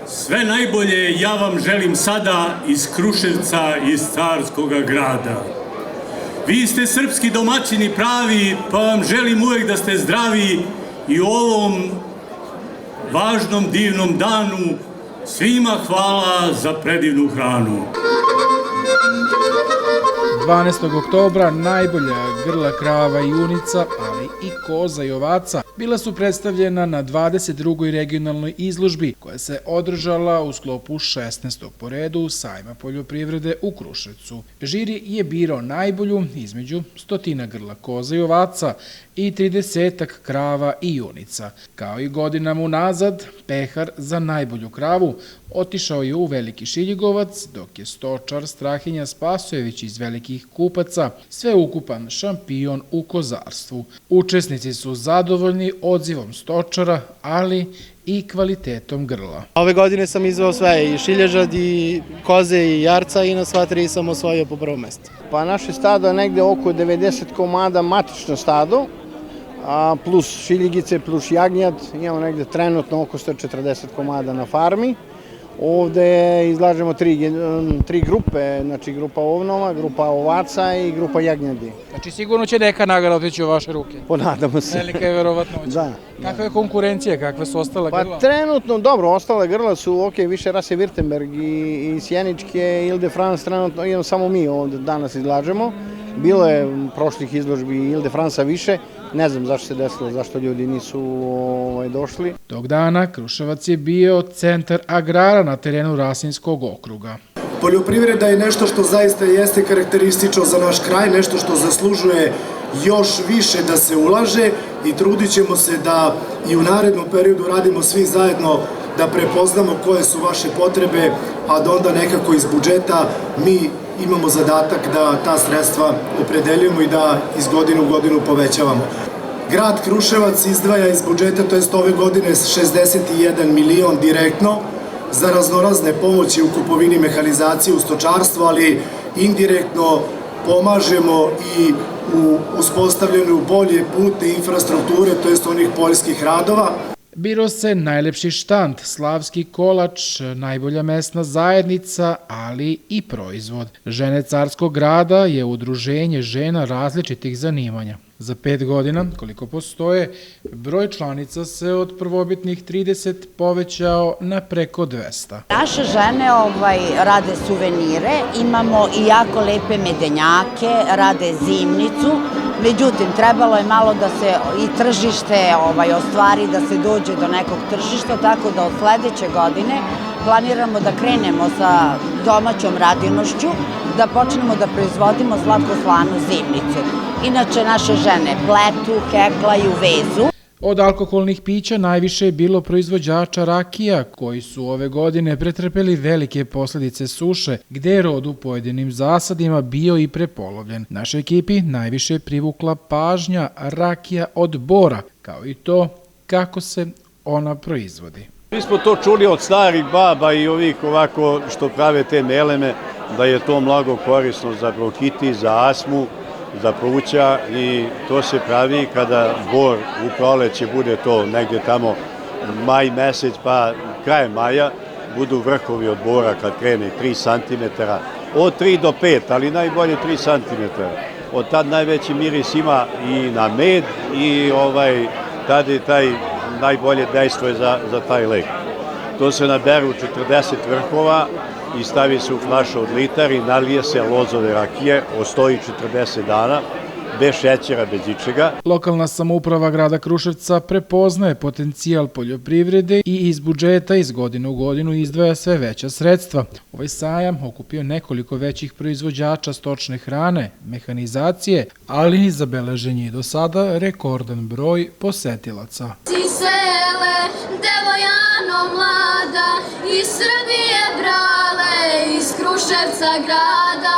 Sve najbolje ja vam želim sada iz Kruševca, iz Carskog grada. Vi ste srpski domaćini pravi, pa vam želim uvek da ste zdravi i u ovom važnom divnom danu svima hvala za predivnu hranu. 12. oktobra najbolja grla krava i junica, ali i koza i ovaca, bila su predstavljena na 22. regionalnoj izložbi koja se održala u sklopu 16. po redu sajma poljoprivrede u Kruševcu. Žiri je birao najbolju između 100 grla koza i ovaca i 30 krava i junica. Kao i godinama unazad, pehar za najbolju kravu otišao je u Veliki Šiljigovac, dok je stočar Strahinja Spasojević iz Velikih Kupaca sveukupan šampion u kozarstvu. Učesnici su zadovoljni odzivom stočara, ali i kvalitetom grla. Ove godine sam izveo sve, i šilježad, i koze, i jarca, i na sva tri sam osvojio po prvo mesto. Pa naše stado je negde oko 90 komada matično stado, plus šiljigice, plus jagnjad. Imamo negde trenutno oko 140 komada na farmi. Ovde izlažemo tri grupe, znači grupa ovnova, grupa ovaca i grupa jagnjadi. Znači sigurno će neka nagrada otići u vaše ruke. Ponadamo se. Velika je verovatnoća. Da. Kakva je konkurencija, kakve su ostale grla? Pa trenutno, dobro, ostale grla su ok, više rase Württemberg i Sjeničke, Ile de France, trenutno imamo samo mi ovde danas izlažemo. Bilo je prošlih izložbi Ile de France više, ne znam zašto se desilo, zašto ljudi nisu došli. Tog dana Kruševac je bio centar agrara na terenu Rasinskog okruga. Poljoprivreda je nešto što zaista jeste karakteristično za naš kraj, nešto što zaslužuje još više da se ulaže i trudit ćemo se da i u narednom periodu radimo svi zajedno da prepoznamo koje su vaše potrebe, a da onda nekako iz budžeta mi imamo zadatak da ta sredstva opredeljujemo i da iz godine u godinu povećavamo. Grad Kruševac izdvaja iz budžeta, to jest ove godine 61 milion direktno za raznorazne pomoći u kupovini mehanizacije u stočarstvu, ali indirektno pomažemo i u uspostavljanju bolje putne infrastrukture, to jest onih poljskih radova. Birao se najlepši štand, slavski kolač, najbolja mesna zajednica, ali i proizvod. Žene Carskog grada je udruženje žena različitih zanimanja. Za 5 godina, koliko postoje, broj članica se od prvobitnih 30 povećao na preko 200. Naše žene rade suvenire, imamo i jako lepe medenjake, rade zimnicu, međutim trebalo je malo da se i tržište ostvari, da se dođe do nekog tržišta, tako da od sledeće godine planiramo da krenemo sa domaćom radinošću, da počnemo da proizvodimo slatko-slanu zimnicu. Inače, naše žene pletu, keklaju, vezu. Od alkoholnih pića najviše je bilo proizvođača rakija, koji su ove godine pretrpeli velike posledice suše, gde je rod u pojedinim zasadima bio i prepolovljen. Našoj ekipi najviše je privukla pažnja rakija od bora, kao i to kako se ona proizvodi. Mi smo to čuli od starih baba i ovih ovako što prave te meleme, da je to mnogo korisno za bronhitis, za astmu, za pluća i to se pravi kada bor u proleće bude to negde tamo maj mesec pa kraj maja, budu vrhovi od bora kad krene 3 cm, od 3 do 5, ali najbolje 3 cm. Od tad najveći miris ima i na med i tad je taj najbolje dejstvo je za taj lek. To se naberu 40 vrhova i stavi se u flašu od litar i nalije se lozove rakije, ostoji 40 dana, bez šećera, bez ičega. Lokalna samouprava grada Kruševca prepoznaje potencijal poljoprivrede i iz budžeta iz godine u godinu izdvaja sve veća sredstva. Ovaj sajam okupio nekoliko većih proizvođača stočne hrane, mehanizacije, ali i zabeležen je do sada rekordan broj posetilaca. Devojano mlada, iz Srbije brale, iz Kruševca grada.